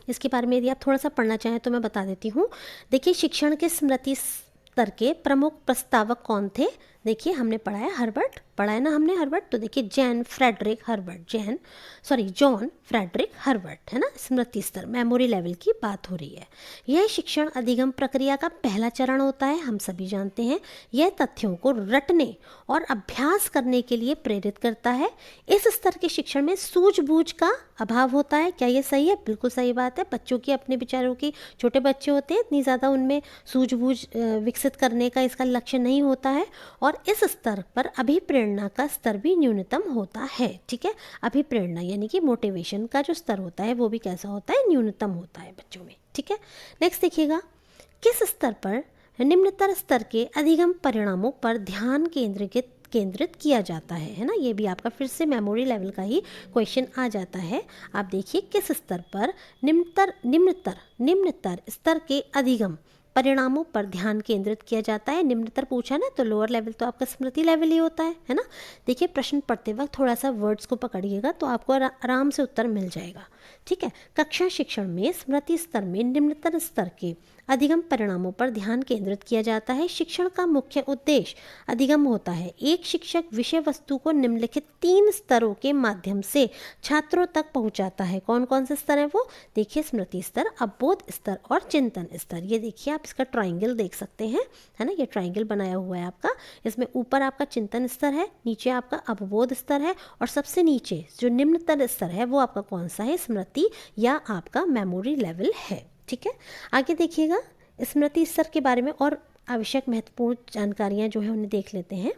इसके बारे में यदि आप थोड़ा सा पढ़ना चाहें तो मैं बता देती हूँ। देखिए शिक्षण के स्मृति स्तर के प्रमुख प्रस्तावक कौन थे? देखिए हमने पढ़ा है हर्बर्ट, पढ़ा है ना हमने हर्बर्ट, तो देखिए जॉन फ्रेडरिक हर्बर्ट, है ना। स्मृति स्तर, मेमोरी लेवल की बात हो रही है। यह शिक्षण अधिगम प्रक्रिया का पहला चरण होता है, हम सभी जानते हैं। यह तथ्यों को रटने और अभ्यास करने के लिए प्रेरित करता है। इस स्तर के शिक्षण में सूझबूझ का अभाव होता है। क्या ये सही है? बिल्कुल सही बात है। बच्चों की अपने विचारों की, छोटे बच्चे होते हैं, इतनी ज़्यादा उनमें सूझबूझ विकसित करने का इसका लक्ष्य नहीं होता है। और इस स्तर पर अभिप्रेरणा का स्तर भी न्यूनतम होता है। ठीक है, अभिप्रेरणा यानी कि मोटिवेशन का जो स्तर होता है वो भी कैसा होता है? न्यूनतम होता है बच्चों में। ठीक है, नेक्स्ट देखिएगा, किस स्तर पर निम्नतर स्तर के अधिगम परिणामों पर ध्यान केंद्रित किया जाता है ना। ये भी आपका फिर से मेमोरी लेवल का ही क्वेश्चन आ जाता है। आप देखिए किस स्तर पर निम्नतर स्तर के अधिगम परिणामों पर ध्यान केंद्रित किया जाता है। निम्नतर पूछा ना, तो लोअर लेवल तो आपका स्मृति लेवल ही होता है ना। देखिए प्रश्न पढ़ते वक्त थोड़ा सा वर्ड्स को पकड़िएगा तो आपको आराम से उत्तर मिल जाएगा। ठीक है, कक्षा शिक्षण में स्मृति स्तर में निम्नतर स्तर के अधिगम परिणामों पर ध्यान केंद्रित किया जाता है। शिक्षण का मुख्य उद्देश्य अधिगम होता है। एक शिक्षक विषय वस्तु को निम्नलिखित 3 स्तरों के माध्यम से छात्रों तक पहुंचाता है। कौन कौन से स्तर हैं वो? देखिए स्मृति स्तर, अवबोध स्तर और चिंतन स्तर। ये देखिए आप इसका ट्राइंगल देख सकते हैं, है ना। ये ट्राइंगल बनाया हुआ है आपका, इसमें ऊपर आपका चिंतन स्तर है, नीचे आपका अवबोध स्तर है, और सबसे नीचे जो निम्नतर स्तर है वो आपका कौन सा है? स्मृति या आपका मेमोरी लेवल है। ठीक है, आगे देखिएगा, स्मृति स्तर के बारे में और आवश्यक महत्वपूर्ण जानकारियां जो है उन्हें देख लेते हैं।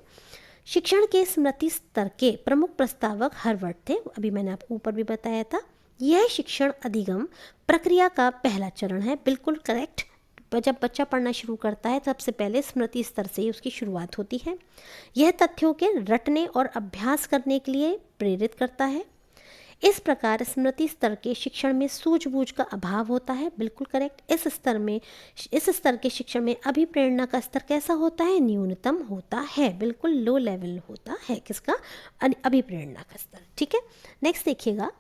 शिक्षण के स्मृति स्तर के प्रमुख प्रस्तावक हर्बर्ट थे, अभी मैंने आपको ऊपर भी बताया था। यह शिक्षण अधिगम प्रक्रिया का पहला चरण है, बिल्कुल करेक्ट। जब बच्चा पढ़ना शुरू करता है सबसे पहले स्मृति स्तर से ही उसकी शुरुआत होती है। यह तथ्यों के रटने और अभ्यास करने के लिए प्रेरित करता है। इस प्रकार स्मृति स्तर के शिक्षण में सूझबूझ का अभाव होता है, बिल्कुल करेक्ट। इस स्तर के शिक्षण में अभिप्रेरणा का स्तर कैसा होता है? न्यूनतम होता है, बिल्कुल लो लेवल होता है। किसका? अभिप्रेरणा का स्तर। ठीक है, नेक्स्ट देखिएगा,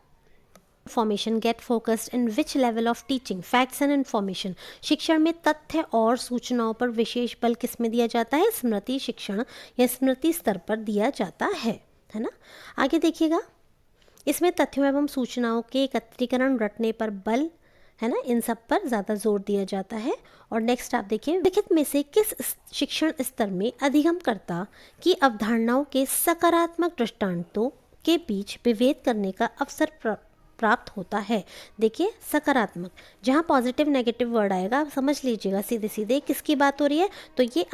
information get focused in which level of teaching, facts and information. शिक्षण में तथ्य और सूचनाओं पर विशेष बल किसमें दिया जाता है? स्मृति शिक्षण या स्मृति स्तर पर दिया जाता है ना। आगे देखिएगा, इसमें तथ्यों एवं सूचनाओं के एकत्रीकरण, रटने पर बल, है ना, इन सब पर ज़्यादा जोर दिया जाता है। और नेक्स्ट आप देखिए, लिखित में से किस शिक्षण स्तर में अधिगमकर्ता की अवधारणाओं के सकारात्मक दृष्टांतों के बीच विभेद करने का अवसर प्राप्त होता है? देखिए सकारात्मक, जहाँ पॉजिटिव नेगेटिव वर्ड आएगा आप समझ लीजिएगा सीधे सीधे किसकी बात हो रही है। तो ये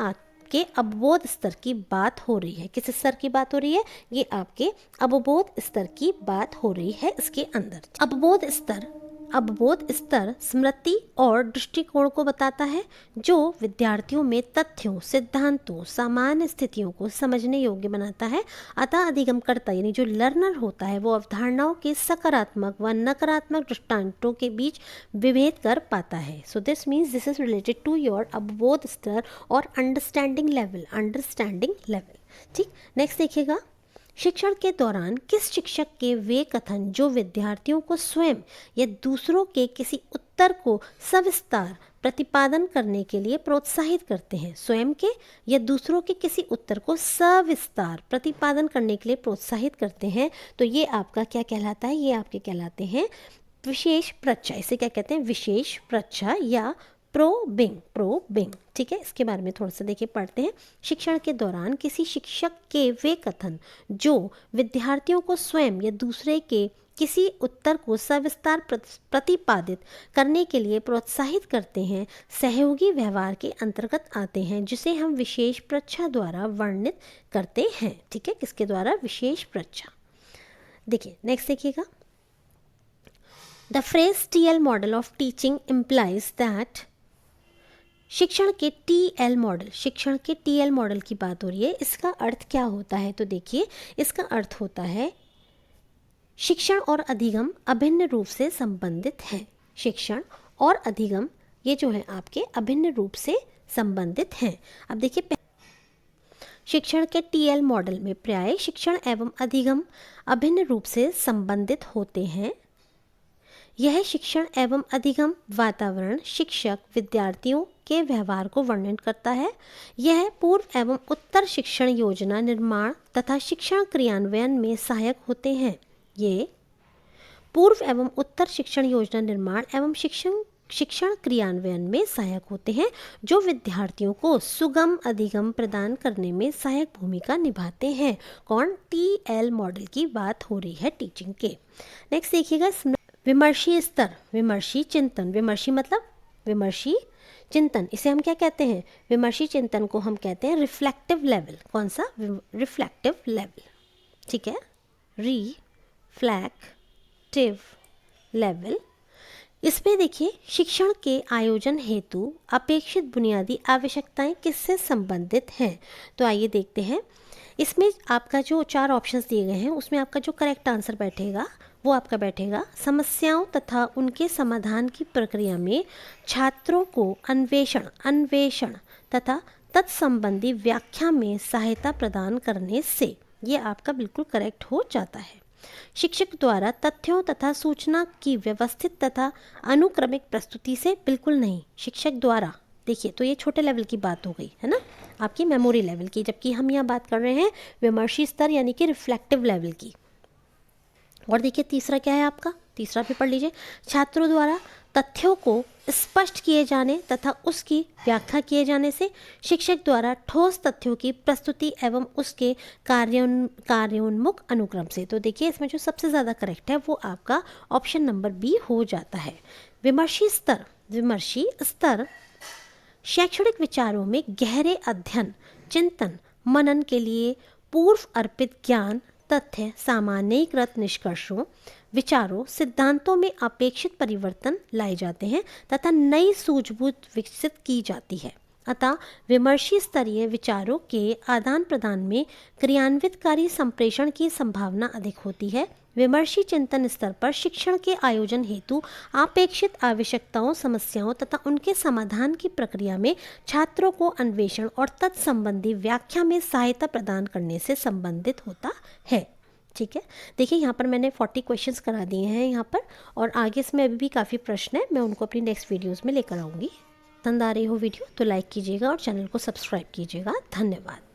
के अवबोध स्तर की बात हो रही है। किस स्तर की बात हो रही है? ये आपके अवबोध स्तर की बात हो रही है इसके अंदर। अवबोध स्तर स्मृति और दृष्टिकोण को बताता है, जो विद्यार्थियों में तथ्यों, सिद्धांतों, सामान्य स्थितियों को समझने योग्य बनाता है। अतः अधिगमकर्ता यानी जो लर्नर होता है वो अवधारणाओं के सकारात्मक व नकारात्मक दृष्टांतों के बीच विभेद कर पाता है। So this means this is related to your अवबोध स्तर और अंडरस्टैंडिंग लेवल। ठीक, नेक्स्ट देखिएगा, शिक्षण के दौरान किस शिक्षक के वे कथन जो विद्यार्थियों को स्वयं या दूसरों के किसी उत्तर को सविस्तार प्रतिपादन करने के लिए प्रोत्साहित करते हैं? स्वयं के या दूसरों के किसी उत्तर को सविस्तार प्रतिपादन करने के लिए प्रोत्साहित करते हैं, तो ये आपका क्या कहलाता है? ये आपके कहलाते हैं विशेष परीक्षा। इसे क्या कहते हैं? विशेष परीक्षा या प्रोबिंग। ठीक है, इसके बारे में थोड़ा सा देखिए पढ़ते हैं। शिक्षण के दौरान किसी शिक्षक के वे कथन जो विद्यार्थियों को स्वयं या दूसरे के किसी उत्तर को सविस्तार प्रतिपादित करने के लिए प्रोत्साहित करते हैं, सहयोगी व्यवहार के अंतर्गत आते हैं, जिसे हम विशेष परीक्षा द्वारा वर्णित करते हैं। ठीक है, किसके द्वारा? विशेष परीक्षा। देखिए नेक्स्ट देखिएगा, the phrase TL model of teaching implies that. शिक्षण के TL मॉडल की बात हो रही है। इसका अर्थ क्या होता है? तो देखिए इसका अर्थ होता है शिक्षण और अधिगम अभिन्न रूप से संबंधित हैं। शिक्षण और अधिगम ये जो है आपके अभिन्न रूप से संबंधित हैं। अब देखिए शिक्षण के TL मॉडल में प्राय शिक्षण एवं अधिगम अभिन्न रूप से संबंधित होते हैं। यह शिक्षण एवं अधिगम वातावरण शिक्षक विद्यार्थियों के व्यवहार को वर्णन करता है। यह पूर्व एवं उत्तर शिक्षण योजना निर्माण तथा शिक्षण क्रियान्वयन में सहायक होते हैं। ये पूर्व एवं उत्तर शिक्षण योजना निर्माण एवं शिक्षण क्रियान्वयन में सहायक होते हैं, जो विद्यार्थियों को सुगम अधिगम प्रदान करने में सहायक भूमिका निभाते हैं। कौन? TL मॉडल की बात हो रही है टीचिंग के। नेक्स्ट देखिएगा, विमर्शी स्तर, विमर्शी चिंतन। विमर्शी मतलब विमर्शी चिंतन, इसे हम क्या कहते हैं? विमर्शी चिंतन को हम कहते हैं रिफ्लेक्टिव लेवल। कौन सा? रिफ्लेक्टिव लेवल, ठीक है। Reflective level. इसमें देखिए, शिक्षण के आयोजन हेतु अपेक्षित बुनियादी आवश्यकताएं किससे संबंधित हैं? तो आइए देखते हैं। इसमें आपका जो 4 ऑप्शंस दिए गए हैं, उसमें आपका जो करेक्ट आंसर बैठेगा वो आपका बैठेगा, समस्याओं तथा उनके समाधान की प्रक्रिया में छात्रों को अन्वेषण तथा तत्संबंधी व्याख्या में सहायता प्रदान करने से। ये आपका बिल्कुल करेक्ट हो जाता है। शिक्षक द्वारा तथ्यों तथा सूचना की व्यवस्थित तथा अनुक्रमिक प्रस्तुति से, बिल्कुल नहीं। शिक्षक द्वारा, देखिए तो ये छोटे लेवल की बात हो गई है ना, आपकी मेमोरी लेवल की, जबकि हम यहाँ बात कर रहे हैं विमर्शी स्तर यानी कि रिफ्लेक्टिव लेवल की। और देखिए तीसरा क्या है आपका, तीसरा भी पढ़ लीजिए। छात्रों द्वारा तथ्यों को स्पष्ट किए जाने तथा उसकी व्याख्या किए जाने से। शिक्षक द्वारा ठोस तथ्यों की प्रस्तुति एवं उसके कार्योन्मुख अनुक्रम से। तो देखिए इसमें जो सबसे ज़्यादा करेक्ट है वो आपका ऑप्शन नंबर बी हो जाता है। विमर्शी स्तर, विमर्शी स्तर शैक्षणिक विचारों में गहरे अध्ययन, चिंतन, मनन के लिए पूर्व अर्पित ज्ञान, तथ्य, सामान्यीकृत निष्कर्षों, विचारों, सिद्धांतों में अपेक्षित परिवर्तन लाए जाते हैं तथा नई सूझबूझ विकसित की जाती है। अतः विमर्शी स्तरीय विचारों के आदान प्रदान में क्रियान्वितकारी संप्रेषण की संभावना अधिक होती है। विमर्शी चिंतन स्तर पर शिक्षण के आयोजन हेतु अपेक्षित आवश्यकताओं, समस्याओं तथा उनके समाधान की प्रक्रिया में छात्रों को अन्वेषण और तत्संबंधी व्याख्या में सहायता प्रदान करने से संबंधित होता है। ठीक है, देखिए यहाँ पर मैंने 40 क्वेश्चंस करा दिए हैं यहाँ पर, और आगे इसमें अभी भी काफ़ी प्रश्न है, मैं उनको अपनी नेक्स्ट वीडियोज़ में लेकर आऊँगी। पसंद आ रही हो वीडियो तो लाइक कीजिएगा और चैनल को सब्सक्राइब कीजिएगा। धन्यवाद।